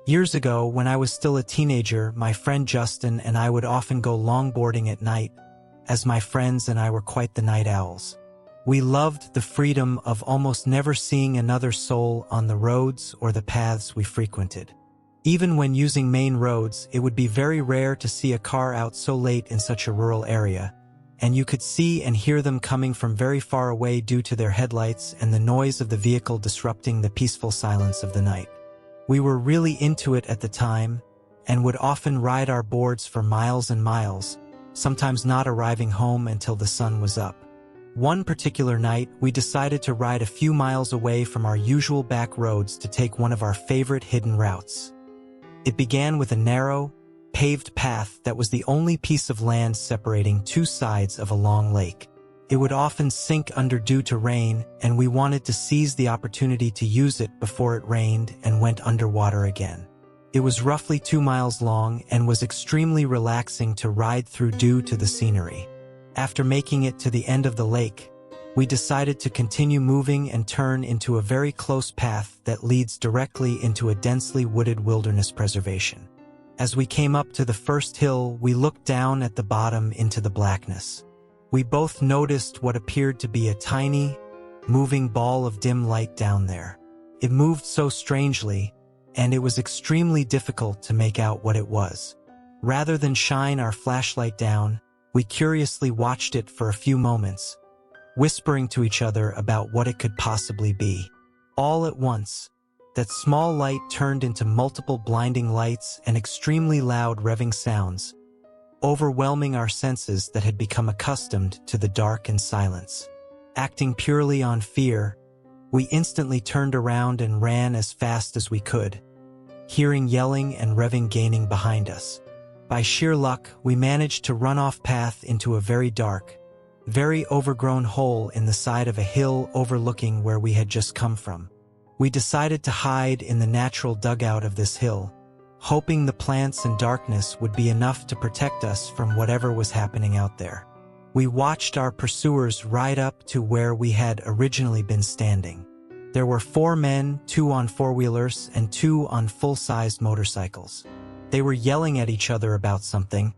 Years ago, when I was still a teenager, my friend Justin and I would often go longboarding at night, as my friends and I were quite the night owls. We loved the freedom of almost never seeing another soul on the roads or the paths we frequented. Even when using main roads, it would be very rare to see a car out so late in such a rural area, and you could see and hear them coming from very far away due to their headlights and the noise of the vehicle disrupting the peaceful silence of the night. We were really into it at the time, and would often ride our boards for miles and miles, sometimes not arriving home until the sun was up. One particular night, we decided to ride a few miles away from our usual back roads to take one of our favorite hidden routes. It began with a narrow, paved path that was the only piece of land separating two sides of a long lake. It would often sink under due to rain, and we wanted to seize the opportunity to use it before it rained and went underwater again. It was roughly 2 miles long and was extremely relaxing to ride through due to the scenery. After making it to the end of the lake, we decided to continue moving and turn into a very close path that leads directly into a densely wooded wilderness preservation. As we came up to the first hill, we looked down at the bottom into the blackness. We both noticed what appeared to be a tiny, moving ball of dim light down there. It moved so strangely, and it was extremely difficult to make out what it was. Rather than shine our flashlight down, we curiously watched it for a few moments, whispering to each other about what it could possibly be. All at once, that small light turned into multiple blinding lights and extremely loud revving sounds, overwhelming our senses that had become accustomed to the dark and silence. Acting purely on fear, we instantly turned around and ran as fast as we could, hearing yelling and revving gaining behind us. By sheer luck, we managed to run off path into a very dark, very overgrown hole in the side of a hill overlooking where we had just come from. We decided to hide in the natural dugout of this hill, hoping the plants and darkness would be enough to protect us from whatever was happening out there. We watched our pursuers ride up to where we had originally been standing. There were 4 men, 2 on four-wheelers and 2 on full-sized motorcycles. They were yelling at each other about something,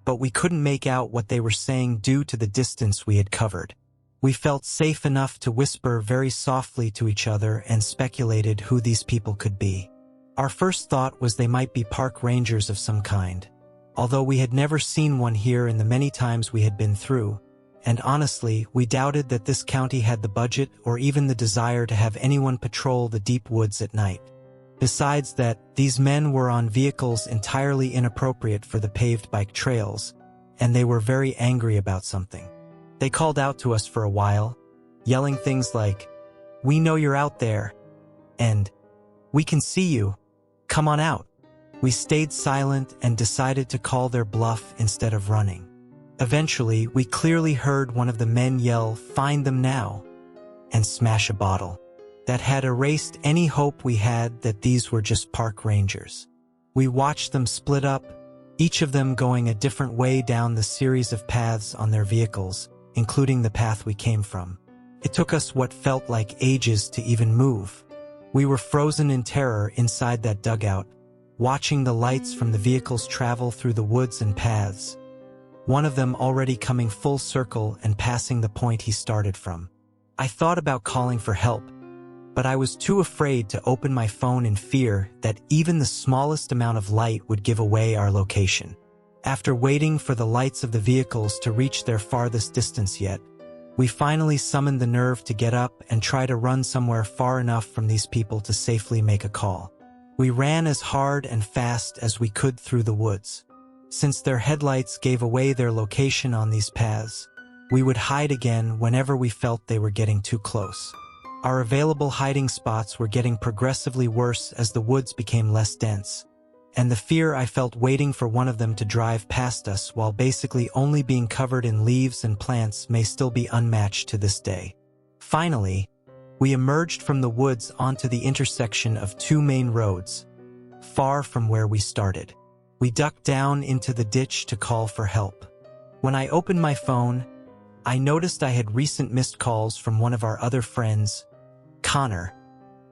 but we couldn't make out what they were saying due to the distance we had covered. We felt safe enough to whisper very softly to each other and speculated who these people could be. Our first thought was they might be park rangers of some kind, although we had never seen one here in the many times we had been through, and honestly, we doubted that this county had the budget or even the desire to have anyone patrol the deep woods at night. Besides that, these men were on vehicles entirely inappropriate for the paved bike trails, and they were very angry about something. They called out to us for a while, yelling things like, "We know you're out there," and "We can see you. Come on out." We stayed silent and decided to call their bluff instead of running. Eventually, we clearly heard one of the men yell, "Find them now," and smash a bottle. That had erased any hope we had that these were just park rangers. We watched them split up, each of them going a different way down the series of paths on their vehicles, including the path we came from. It took us what felt like ages to even move. We were frozen in terror inside that dugout, watching the lights from the vehicles travel through the woods and paths, one of them already coming full circle and passing the point he started from. I thought about calling for help, but I was too afraid to open my phone in fear that even the smallest amount of light would give away our location. After waiting for the lights of the vehicles to reach their farthest distance yet, we finally summoned the nerve to get up and try to run somewhere far enough from these people to safely make a call. We ran as hard and fast as we could through the woods. Since their headlights gave away their location on these paths, we would hide again whenever we felt they were getting too close. Our available hiding spots were getting progressively worse as the woods became less dense, and the fear I felt waiting for one of them to drive past us while basically only being covered in leaves and plants may still be unmatched to this day. Finally, we emerged from the woods onto the intersection of 2 main roads, far from where we started. We ducked down into the ditch to call for help. When I opened my phone, I noticed I had recent missed calls from one of our other friends, Connor,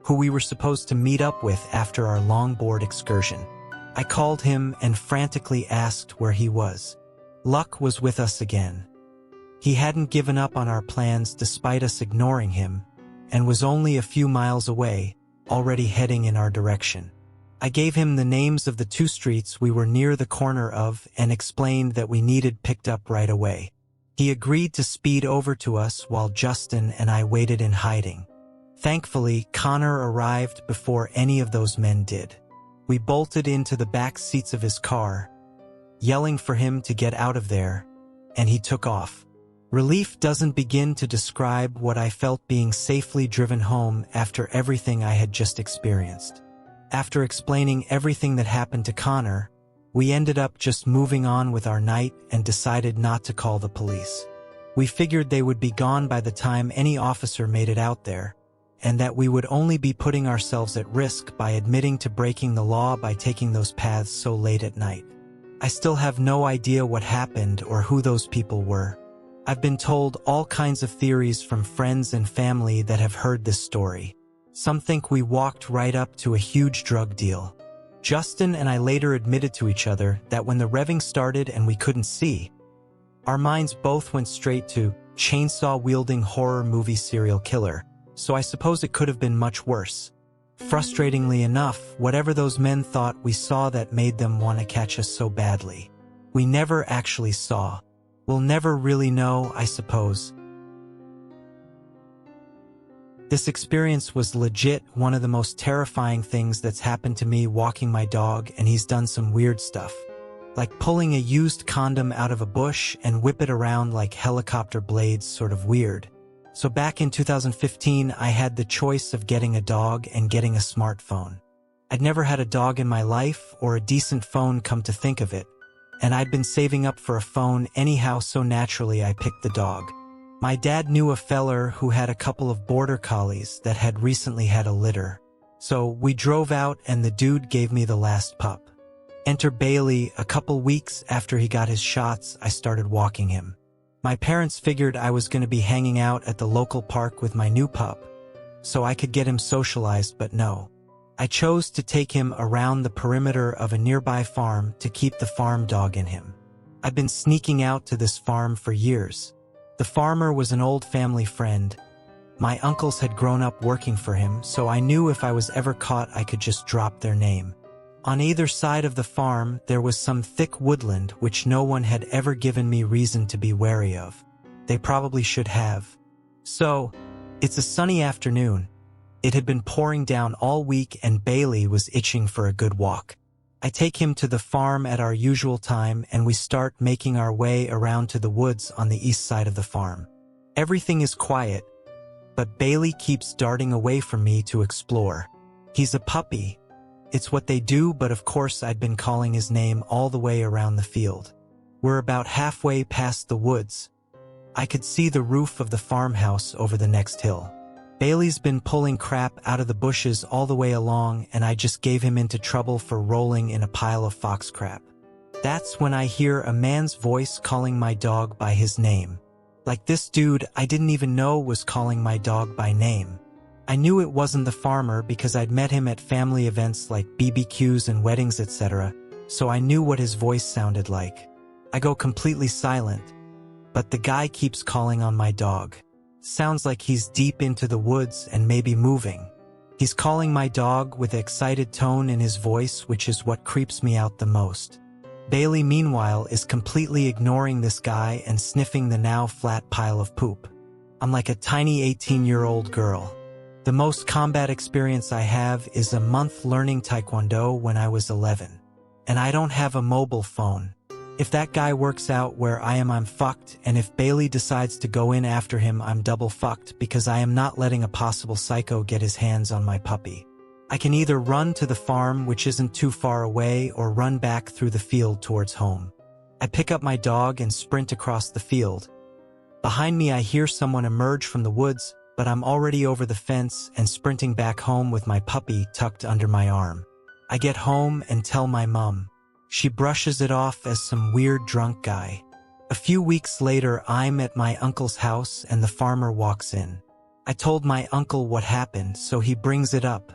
who we were supposed to meet up with after our longboard excursion. I called him and frantically asked where he was. Luck was with us again. He hadn't given up on our plans despite us ignoring him, and was only a few miles away, already heading in our direction. I gave him the names of the 2 streets we were near the corner of and explained that we needed picked up right away. He agreed to speed over to us while Justin and I waited in hiding. Thankfully, Connor arrived before any of those men did. We bolted into the back seats of his car, yelling for him to get out of there, and he took off. Relief doesn't begin to describe what I felt being safely driven home after everything I had just experienced. After explaining everything that happened to Connor, we ended up just moving on with our night and decided not to call the police. We figured they would be gone by the time any officer made it out there, and that we would only be putting ourselves at risk by admitting to breaking the law by taking those paths so late at night. I still have no idea what happened or who those people were. I've been told all kinds of theories from friends and family that have heard this story. Some think we walked right up to a huge drug deal. Justin and I later admitted to each other that when the revving started and we couldn't see, our minds both went straight to chainsaw-wielding horror movie serial killer, so I suppose it could have been much worse. Frustratingly enough, whatever those men thought we saw that made them want to catch us so badly, we never actually saw. We'll never really know, I suppose. This experience was legit one of the most terrifying things that's happened to me walking my dog, and he's done some weird stuff, like pulling a used condom out of a bush and whip it around like helicopter blades, sort of weird. So back in 2015, I had the choice of getting a dog and getting a smartphone. I'd never had a dog in my life or a decent phone, come to think of it, and I'd been saving up for a phone anyhow, so naturally I picked the dog. My dad knew a feller who had a couple of border collies that had recently had a litter. So we drove out and the dude gave me the last pup. Enter Bailey. A couple weeks after he got his shots, I started walking him. My parents figured I was going to be hanging out at the local park with my new pup, so I could get him socialized, but no. I chose to take him around the perimeter of a nearby farm to keep the farm dog in him. I've been sneaking out to this farm for years. The farmer was an old family friend. My uncles had grown up working for him, so I knew if I was ever caught I could just drop their name. On either side of the farm there was some thick woodland which no one had ever given me reason to be wary of. They probably should have. So, it's a sunny afternoon. It had been pouring down all week and Bailey was itching for a good walk. I take him to the farm at our usual time and we start making our way around to the woods on the east side of the farm. Everything is quiet, but Bailey keeps darting away from me to explore. He's a puppy. It's what they do, but of course I'd been calling his name all the way around the field. We're about halfway past the woods. I could see the roof of the farmhouse over the next hill. Bailey's been pulling crap out of the bushes all the way along, and I just gave him into trouble for rolling in a pile of fox crap. That's when I hear a man's voice calling my dog by his name. Like this dude I didn't even know was calling my dog by name. I knew it wasn't the farmer because I'd met him at family events like BBQs and weddings, etc., so I knew what his voice sounded like. I go completely silent, but the guy keeps calling on my dog. Sounds like he's deep into the woods and maybe moving. He's calling my dog with an excited tone in his voice, which is what creeps me out the most. Bailey, meanwhile, is completely ignoring this guy and sniffing the now flat pile of poop. I'm like a tiny 18-year-old girl. The most combat experience I have is a month learning Taekwondo when I was 11. And I don't have a mobile phone. If that guy works out where I am, I'm fucked, and if Bailey decides to go in after him, I'm double fucked because I am not letting a possible psycho get his hands on my puppy. I can either run to the farm, which isn't too far away, or run back through the field towards home. I pick up my dog and sprint across the field. Behind me I hear someone emerge from the woods, but I'm already over the fence and sprinting back home with my puppy tucked under my arm. I get home and tell my mom. She brushes it off as some weird drunk guy. A few weeks later, I'm at my uncle's house and the farmer walks in. I told my uncle what happened, so he brings it up.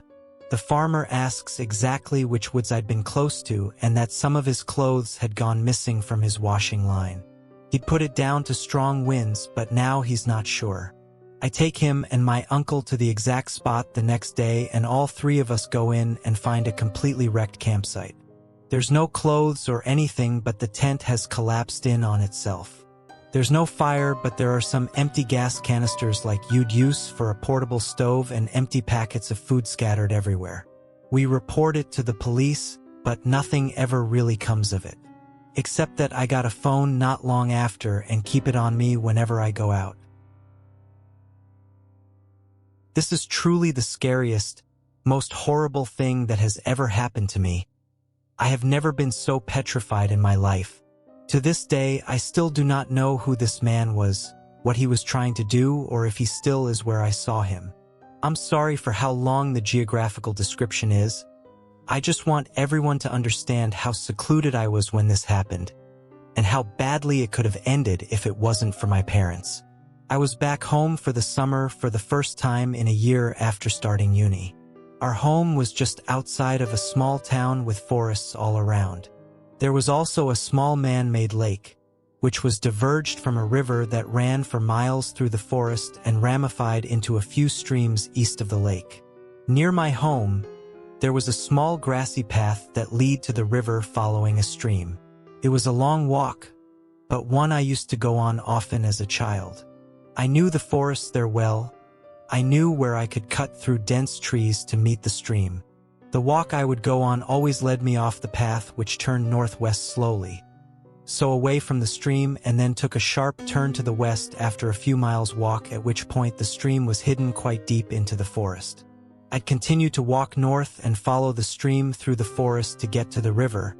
The farmer asks exactly which woods I'd been close to and that some of his clothes had gone missing from his washing line. He'd put it down to strong winds, but now he's not sure. I take him and my uncle to the exact spot the next day, and all three of us go in and find a completely wrecked campsite. There's no clothes or anything, but the tent has collapsed in on itself. There's no fire, but there are some empty gas canisters like you'd use for a portable stove and empty packets of food scattered everywhere. We report it to the police, but nothing ever really comes of it. Except that I got a phone not long after and keep it on me whenever I go out. This is truly the scariest, most horrible thing that has ever happened to me. I have never been so petrified in my life. To this day, I still do not know who this man was, what he was trying to do, or if he still is where I saw him. I'm sorry for how long the geographical description is. I just want everyone to understand how secluded I was when this happened, and how badly it could have ended if it wasn't for my parents. I was back home for the summer for the first time in a year after starting uni. Our home was just outside of a small town with forests all around. There was also a small man-made lake, which was diverged from a river that ran for miles through the forest and ramified into a few streams east of the lake. Near my home, there was a small grassy path that led to the river following a stream. It was a long walk, but one I used to go on often as a child. I knew the forest there well. I knew where I could cut through dense trees to meet the stream. The walk I would go on always led me off the path, which turned northwest slowly, so away from the stream, and then took a sharp turn to the west after a few miles walk, at which point the stream was hidden quite deep into the forest. I'd continue to walk north and follow the stream through the forest to get to the river,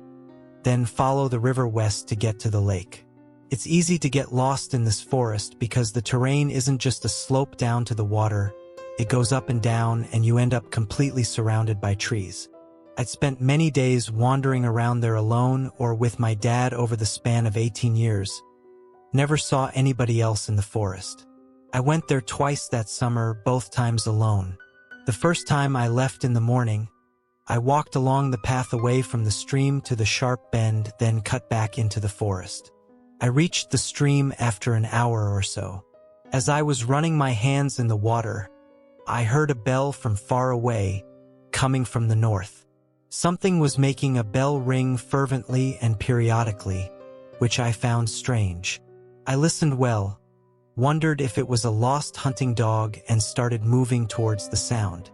then follow the river west to get to the lake. It's easy to get lost in this forest because the terrain isn't just a slope down to the water, it goes up and down and you end up completely surrounded by trees. I'd spent many days wandering around there alone or with my dad over the span of 18 years. Never saw anybody else in the forest. I went there twice that summer, both times alone. The first time I left in the morning, I walked along the path away from the stream to the sharp bend, then cut back into the forest. I reached the stream after an hour or so. As I was running my hands in the water, I heard a bell from far away, coming from the north. Something was making a bell ring fervently and periodically, which I found strange. I listened well, wondered if it was a lost hunting dog, and started moving towards the sound.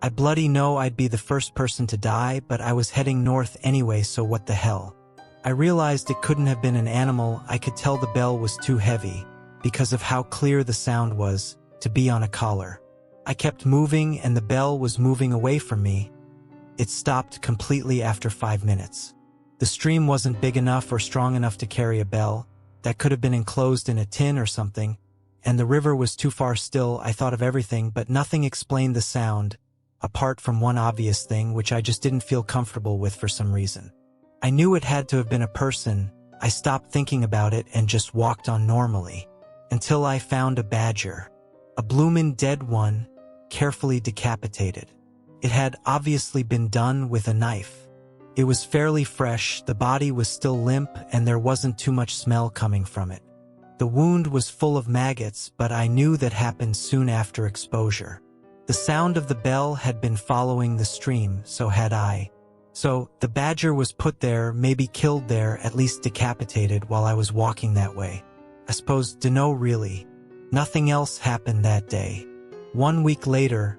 I bloody know I'd be the first person to die, but I was heading north anyway, so what the hell. I realized it couldn't have been an animal. I could tell the bell was too heavy, because of how clear the sound was, to be on a collar. I kept moving and the bell was moving away from me. It stopped completely after 5 minutes. The stream wasn't big enough or strong enough to carry a bell. That could have been enclosed in a tin or something, and the river was too far still. I thought of everything, but nothing explained the sound, apart from one obvious thing which I just didn't feel comfortable with for some reason. I knew it had to have been a person. I stopped thinking about it and just walked on normally, until I found a badger. A bloomin' dead one, carefully decapitated. It had obviously been done with a knife. It was fairly fresh, the body was still limp, and there wasn't too much smell coming from it. The wound was full of maggots, but I knew that happened soon after exposure. The sound of the bell had been following the stream, so had I. So, the badger was put there, maybe killed there, at least decapitated while I was walking that way. I suppose, dunno really. Nothing else happened that day. 1 week later,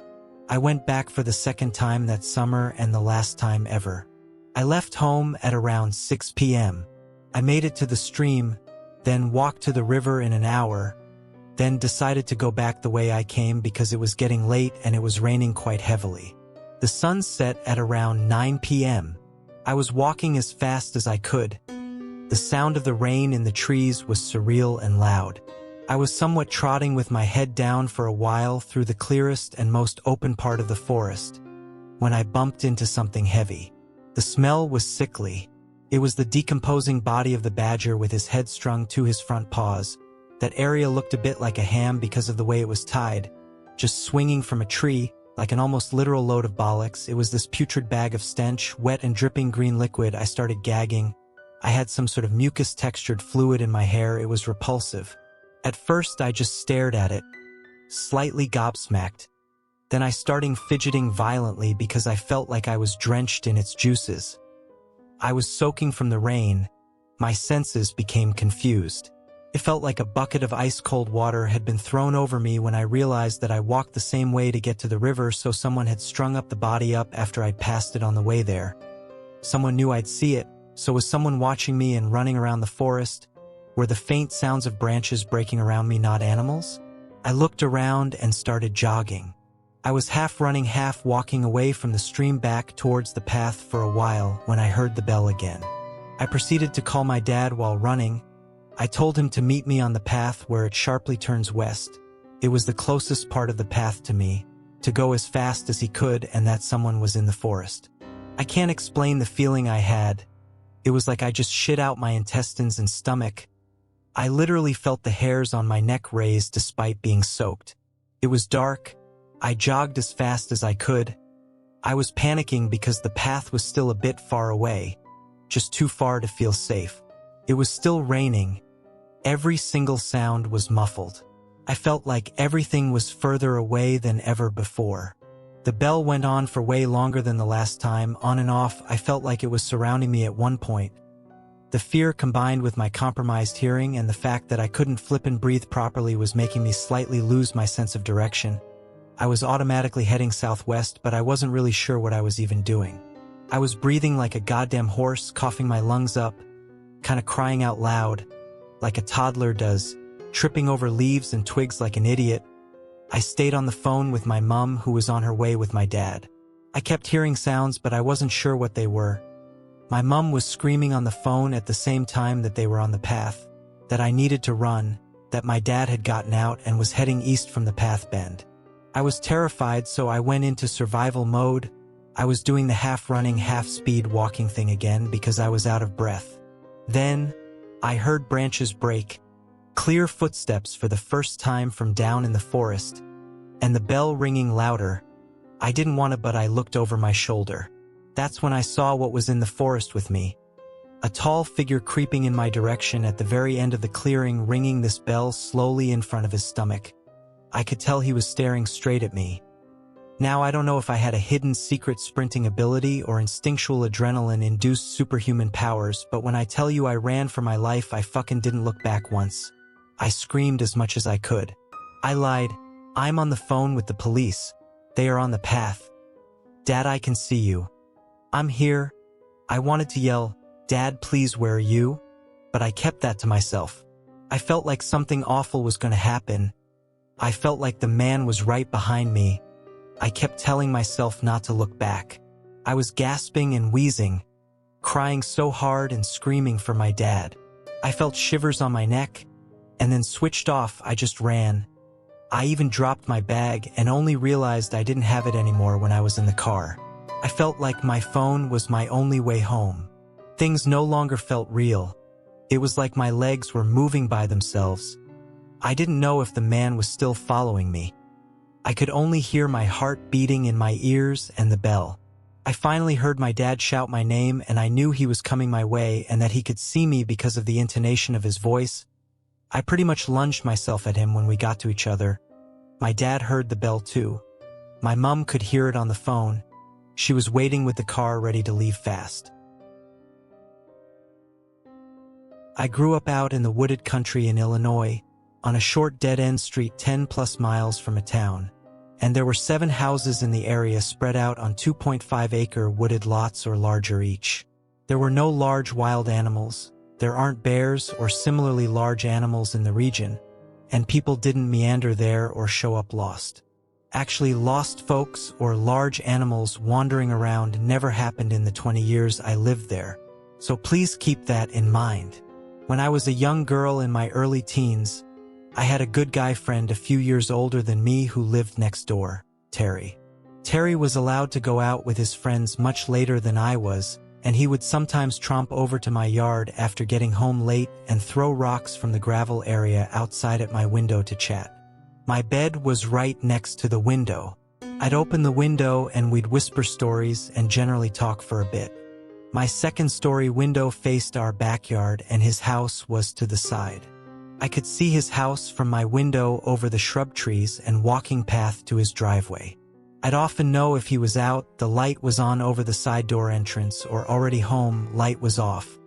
I went back for the second time that summer and the last time ever. I left home at around 6 p.m. I made it to the stream, then walked to the river in an hour, then decided to go back the way I came because it was getting late and it was raining quite heavily. The sun set at around 9 p.m. I was walking as fast as I could. The sound of the rain in the trees was surreal and loud. I was somewhat trotting with my head down for a while through the clearest and most open part of the forest, when I bumped into something heavy. The smell was sickly. It was the decomposing body of the badger with his head strung to his front paws. That area looked a bit like a ham because of the way it was tied, just swinging from a tree, like an almost literal load of bollocks. It was this putrid bag of stench, wet and dripping green liquid. I started gagging. I had some sort of mucus-textured fluid in my hair. It was repulsive. At first, I just stared at it, slightly gobsmacked. Then I started fidgeting violently because I felt like I was drenched in its juices. I was soaking from the rain. My senses became confused. It felt like a bucket of ice-cold water had been thrown over me when I realized that I walked the same way to get to the river, so someone had strung up the body up after I'd passed it on the way there. Someone knew I'd see it, so was someone watching me and running around the forest? Were the faint sounds of branches breaking around me not animals? I looked around and started jogging. I was half running, half walking away from the stream back towards the path for a while when I heard the bell again. I proceeded to call my dad while running. I told him to meet me on the path where it sharply turns west. It was the closest part of the path to me, to go as fast as he could, and that someone was in the forest. I can't explain the feeling I had. It was like I just shit out my intestines and stomach. I literally felt the hairs on my neck raise despite being soaked. It was dark. I jogged as fast as I could. I was panicking because the path was still a bit far away, just too far to feel safe. It was still raining. Every single sound was muffled. I felt like everything was further away than ever before. The bell went on for way longer than the last time, on and off. I felt like it was surrounding me at one point. The fear combined with my compromised hearing and the fact that I couldn't flip and breathe properly was making me slightly lose my sense of direction. I was automatically heading southwest, but I wasn't really sure what I was even doing. I was breathing like a goddamn horse, coughing my lungs up, kind of crying out loud, like a toddler does, tripping over leaves and twigs like an idiot. I stayed on the phone with my mom, who was on her way with my dad. I kept hearing sounds, but I wasn't sure what they were. My mom was screaming on the phone at the same time that they were on the path, that I needed to run, that my dad had gotten out and was heading east from the path bend. I was terrified, so I went into survival mode. I was doing the half-running, half-speed walking thing again because I was out of breath. Then, I heard branches break, clear footsteps for the first time from down in the forest, and the bell ringing louder. I didn't want to, but I looked over my shoulder. That's when I saw what was in the forest with me. A tall figure creeping in my direction at the very end of the clearing, ringing this bell slowly in front of his stomach. I could tell he was staring straight at me. Now, I don't know if I had a hidden secret sprinting ability or instinctual adrenaline-induced superhuman powers, but when I tell you I ran for my life, I fucking didn't look back once. I screamed as much as I could. I lied. I'm on the phone with the police. They are on the path. Dad, I can see you. I'm here. I wanted to yell, Dad, please, where are you? But I kept that to myself. I felt like something awful was going to happen. I felt like the man was right behind me. I kept telling myself not to look back. I was gasping and wheezing, crying so hard and screaming for my dad. I felt shivers on my neck, and then switched off. I just ran. I even dropped my bag and only realized I didn't have it anymore when I was in the car. I felt like my phone was my only way home. Things no longer felt real. It was like my legs were moving by themselves. I didn't know if the man was still following me. I could only hear my heart beating in my ears and the bell. I finally heard my dad shout my name, and I knew he was coming my way and that he could see me because of the intonation of his voice. I pretty much lunged myself at him when we got to each other. My dad heard the bell too. My mom could hear it on the phone. She was waiting with the car ready to leave fast. I grew up out in the wooded country in Illinois, on a short dead-end street 10+ miles from a town, and there were 7 houses in the area spread out on 2.5-acre wooded lots or larger each. There were no large wild animals. There aren't bears or similarly large animals in the region, and people didn't meander there or show up lost. Actually, lost folks or large animals wandering around never happened in the 20 years I lived there, so please keep that in mind. When I was a young girl in my early teens, I had a good guy friend a few years older than me who lived next door, Terry. Terry was allowed to go out with his friends much later than I was, and he would sometimes tromp over to my yard after getting home late and throw rocks from the gravel area outside at my window to chat. My bed was right next to the window. I'd open the window and we'd whisper stories and generally talk for a bit. My second-story window faced our backyard and his house was to the side. I could see his house from my window over the shrub trees and walking path to his driveway. I'd often know if he was out, the light was on over the side door entrance, or already home, light was off.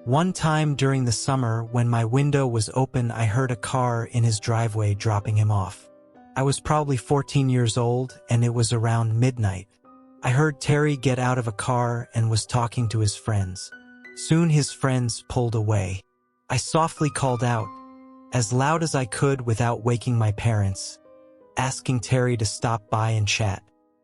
One time during the summer when my window was open, I heard a car in his driveway dropping him off. I was probably 14 years old and it was around midnight. I heard Terry get out of a car and was talking to his friends. Soon his friends pulled away. I softly called out, as loud as I could without waking my parents, asking Terry to stop by and chat.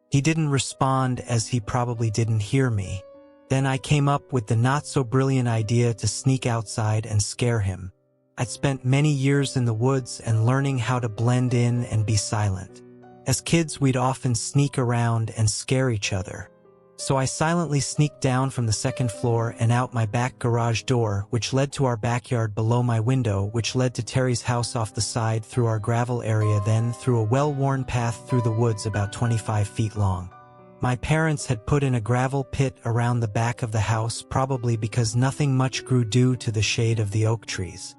He didn't respond as he probably didn't hear me. Then I came up with the not-so-brilliant idea to sneak outside and scare him. I'd spent many years in the woods and learning how to blend in and be silent. As kids, we'd often sneak around and scare each other. So I silently sneaked down from the second floor and out my back garage door, which led to our backyard below my window, which led to Terry's house off the side through our gravel area, then through a well-worn path through the woods about 25 feet long. My parents had put in a gravel pit around the back of the house, probably because nothing much grew due to the shade of the oak trees.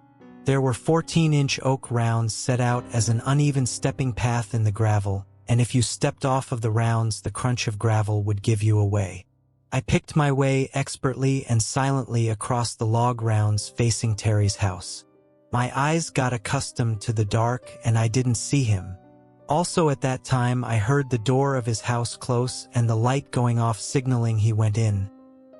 There were 14-inch oak rounds set out as an uneven stepping path in the gravel, and if you stepped off of the rounds, the crunch of gravel would give you away. I picked my way expertly and silently across the log rounds facing Terry's house. My eyes got accustomed to the dark and I didn't see him. Also at that time, I heard the door of his house close and the light going off, signaling he went in,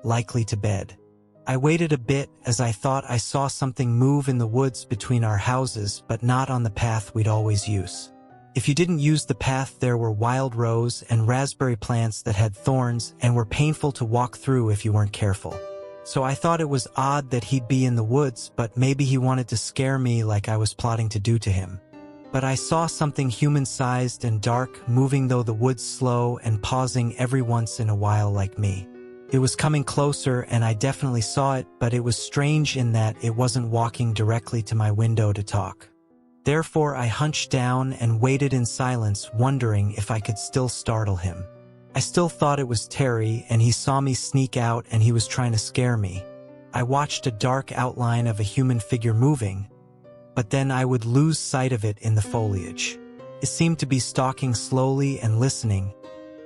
likely to bed. I waited a bit as I thought I saw something move in the woods between our houses, but not on the path we'd always use. If you didn't use the path, there were wild rose and raspberry plants that had thorns and were painful to walk through if you weren't careful. So I thought it was odd that he'd be in the woods, but maybe he wanted to scare me like I was plotting to do to him. But I saw something human-sized and dark moving through the woods, slow and pausing every once in a while like me. It was coming closer and I definitely saw it, but it was strange in that it wasn't walking directly to my window to talk. Therefore, I hunched down and waited in silence, wondering if I could still startle him. I still thought it was Terry, and he saw me sneak out and he was trying to scare me. I watched a dark outline of a human figure moving, but then I would lose sight of it in the foliage. It seemed to be stalking slowly and listening,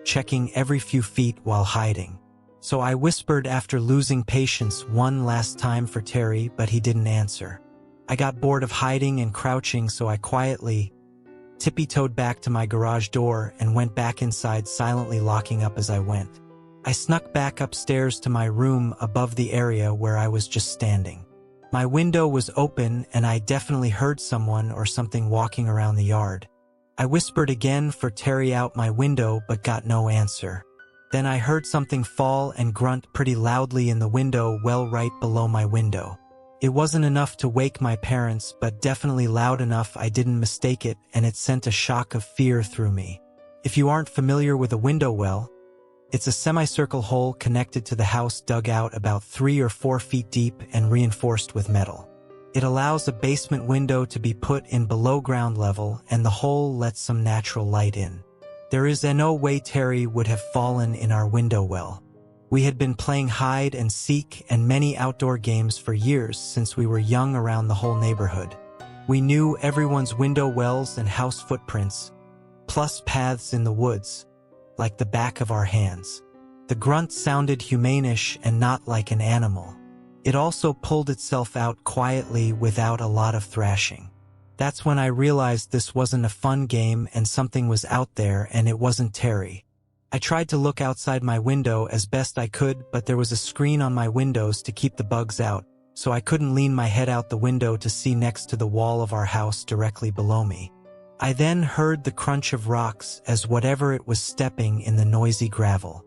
checking every few feet while hiding. So I whispered after losing patience one last time for Terry, but he didn't answer. I got bored of hiding and crouching, so I quietly tippy-toed back to my garage door and went back inside, silently locking up as I went. I snuck back upstairs to my room above the area where I was just standing. My window was open and I definitely heard someone or something walking around the yard. I whispered again for Terry out my window but got no answer. Then I heard something fall and grunt pretty loudly in the window, well right below my window. It wasn't enough to wake my parents, but definitely loud enough I didn't mistake it, and it sent a shock of fear through me. If you aren't familiar with a window well, it's a semicircle hole connected to the house, dug out about 3 or 4 feet deep and reinforced with metal. It allows a basement window to be put in below ground level, and the hole lets some natural light in. There is no way Terry would have fallen in our window well. We had been playing hide and seek and many outdoor games for years since we were young around the whole neighborhood. We knew everyone's window wells and house footprints, plus paths in the woods, like the back of our hands. The grunt sounded humanish and not like an animal. It also pulled itself out quietly without a lot of thrashing. That's when I realized this wasn't a fun game and something was out there, and it wasn't Terry. I tried to look outside my window as best I could, but there was a screen on my windows to keep the bugs out, so I couldn't lean my head out the window to see next to the wall of our house directly below me. I then heard the crunch of rocks as whatever it was stepping in the noisy gravel.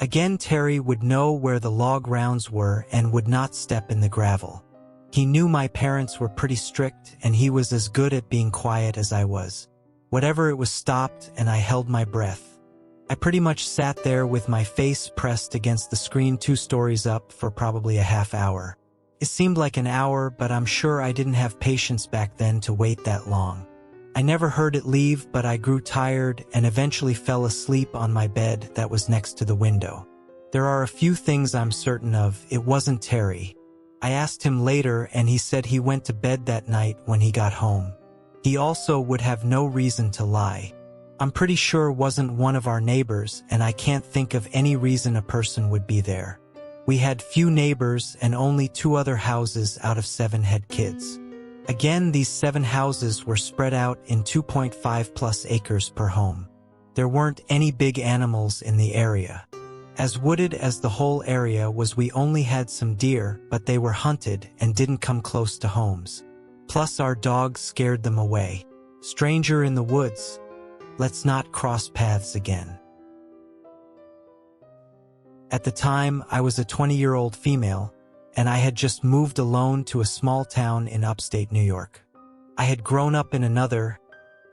Again, Terry would know where the log rounds were and would not step in the gravel. He knew my parents were pretty strict, and he was as good at being quiet as I was. Whatever it was stopped, and I held my breath. I pretty much sat there with my face pressed against the screen 2 stories up for probably a half hour. It seemed like an hour, but I'm sure I didn't have patience back then to wait that long. I never heard it leave, but I grew tired and eventually fell asleep on my bed that was next to the window. There are a few things I'm certain of. It wasn't Terry. I asked him later and he said he went to bed that night when he got home. He also would have no reason to lie. I'm pretty sure it wasn't one of our neighbors, and I can't think of any reason a person would be there. We had few neighbors and only 2 other houses out of 7 had kids. Again, these 7 houses were spread out in 2.5+ acres per home. There weren't any big animals in the area. As wooded as the whole area was, we only had some deer, but they were hunted and didn't come close to homes. Plus our dogs scared them away. Stranger in the woods. Let's not cross paths again. At the time, I was a 20-year-old female, and I had just moved alone to a small town in upstate New York. I had grown up in another,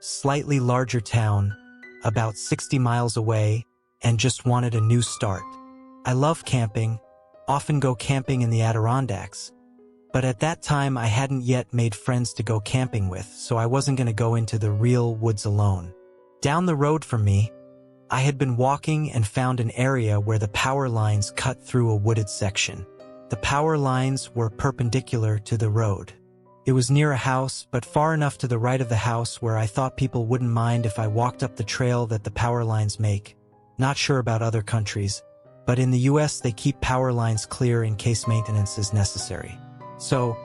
slightly larger town, about 60 miles away, and just wanted a new start. I love camping, often go camping in the Adirondacks, but at that time I hadn't yet made friends to go camping with, so I wasn't going to go into the real woods alone. Down the road from me, I had been walking and found an area where the power lines cut through a wooded section. The power lines were perpendicular to the road. It was near a house, but far enough to the right of the house where I thought people wouldn't mind if I walked up the trail that the power lines make. Not sure about other countries, but in the US they keep power lines clear in case maintenance is necessary. So,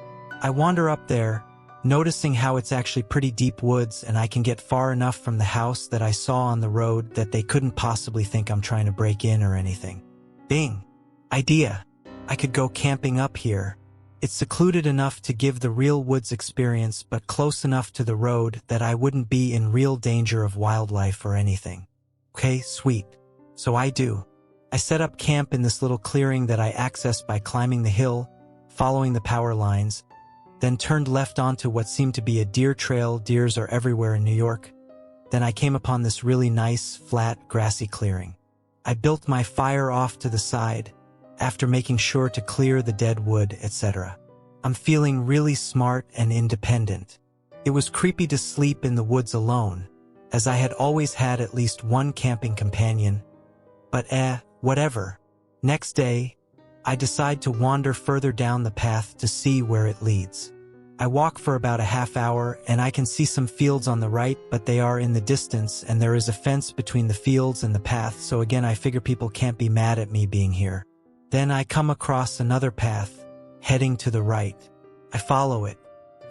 I wander up there, noticing how it's actually pretty deep woods and I can get far enough from the house that I saw on the road that they couldn't possibly think I'm trying to break in or anything. Bing! Idea! I could go camping up here. It's secluded enough to give the real woods experience, but close enough to the road that I wouldn't be in real danger of wildlife or anything. Okay, sweet. So I do. I set up camp in this little clearing that I accessed by climbing the hill, following the power lines, then turned left onto what seemed to be a deer trail. Deers are everywhere in New York. Then I came upon this really nice, flat, grassy clearing. I built my fire off to the side, after making sure to clear the dead wood, etc. I'm feeling really smart and independent. It was creepy to sleep in the woods alone, as I had always had at least one camping companion. But whatever. Next day, I decide to wander further down the path to see where it leads. I walk for about a half hour and I can see some fields on the right, but they are in the distance and there is a fence between the fields and the path, so again I figure people can't be mad at me being here. Then I come across another path, heading to the right. I follow it.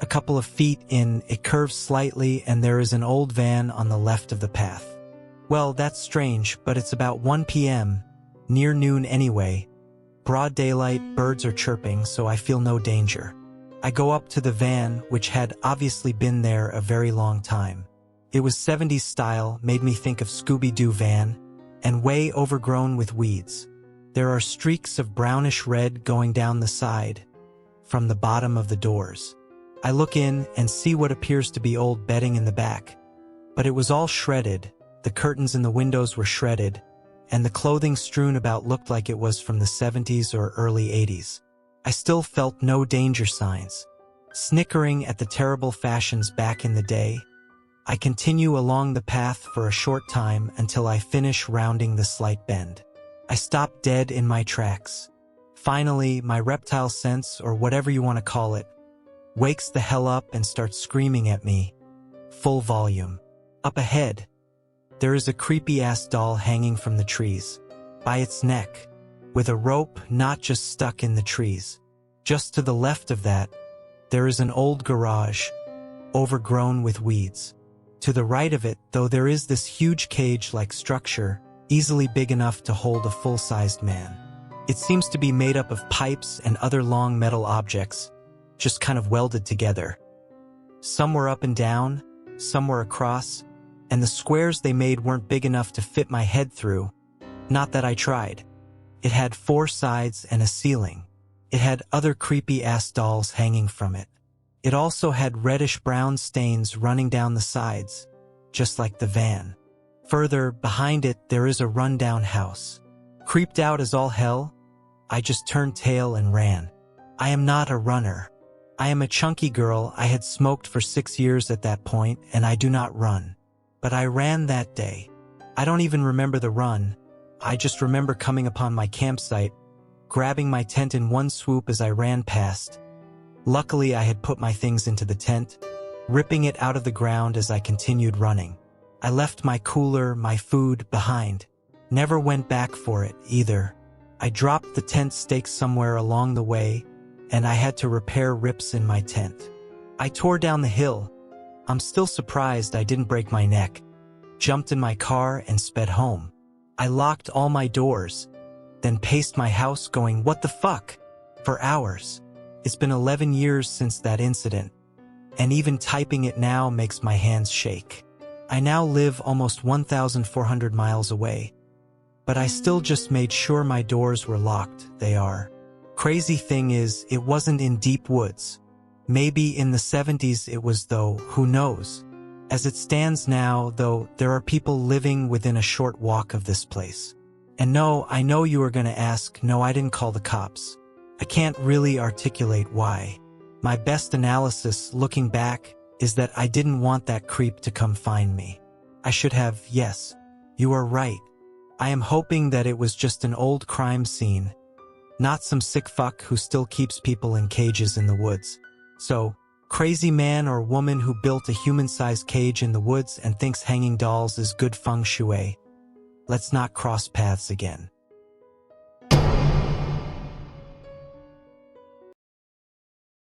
A couple of feet in, it curves slightly and there is an old van on the left of the path. Well, that's strange, but it's about 1 p.m., near noon anyway. Broad daylight, birds are chirping, so I feel no danger. I go up to the van, which had obviously been there a very long time. It was 70s style, made me think of Scooby-Doo van, and way overgrown with weeds. There are streaks of brownish red going down the side, from the bottom of the doors. I look in and see what appears to be old bedding in the back, but it was all shredded. The curtains in the windows were shredded, and the clothing strewn about looked like it was from the 70s or early 80s. I still felt no danger signs. Snickering at the terrible fashions back in the day, I continue along the path for a short time until I finish rounding the slight bend. I stop dead in my tracks. Finally, my reptile sense, or whatever you want to call it, wakes the hell up and starts screaming at me. Full volume. Up ahead, there is a creepy-ass doll hanging from the trees, by its neck, with a rope not just stuck in the trees. Just to the left of that, there is an old garage, overgrown with weeds. To the right of it, though, there is this huge cage-like structure, easily big enough to hold a full-sized man. It seems to be made up of pipes and other long metal objects, just kind of welded together. Some were up and down, some were across, and the squares they made weren't big enough to fit my head through. Not that I tried. It had 4 sides and a ceiling. It had other creepy-ass dolls hanging from it. It also had reddish-brown stains running down the sides, just like the van. Further, behind it, there is a rundown house. Creeped out as all hell, I just turned tail and ran. I am not a runner. I am a chunky girl. I had smoked for 6 years at that point, and I do not run. But I ran that day. I don't even remember the run. I just remember coming upon my campsite, grabbing my tent in one swoop as I ran past. Luckily, I had put my things into the tent, ripping it out of the ground as I continued running. I left my cooler, my food, behind. Never went back for it, either. I dropped the tent stakes somewhere along the way, and I had to repair rips in my tent. I tore down the hill. I'm still surprised I didn't break my neck. Jumped in my car and sped home. I locked all my doors, then paced my house going, "What the fuck?" for hours. It's been 11 years since that incident, and even typing it now makes my hands shake. I now live almost 1,400 miles away, but I still just made sure my doors were locked. They are. Crazy thing is, it wasn't in deep woods. Maybe in the 70s it was though, who knows? As it stands now, though, there are people living within a short walk of this place. And no, I know you are gonna ask, no, I didn't call the cops. I can't really articulate why. My best analysis, looking back, is that I didn't want that creep to come find me. I should have, yes. You are right. I am hoping that it was just an old crime scene, not some sick fuck who still keeps people in cages in the woods. So, crazy man or woman who built a human-sized cage in the woods and thinks hanging dolls is good feng shui. Let's not cross paths again.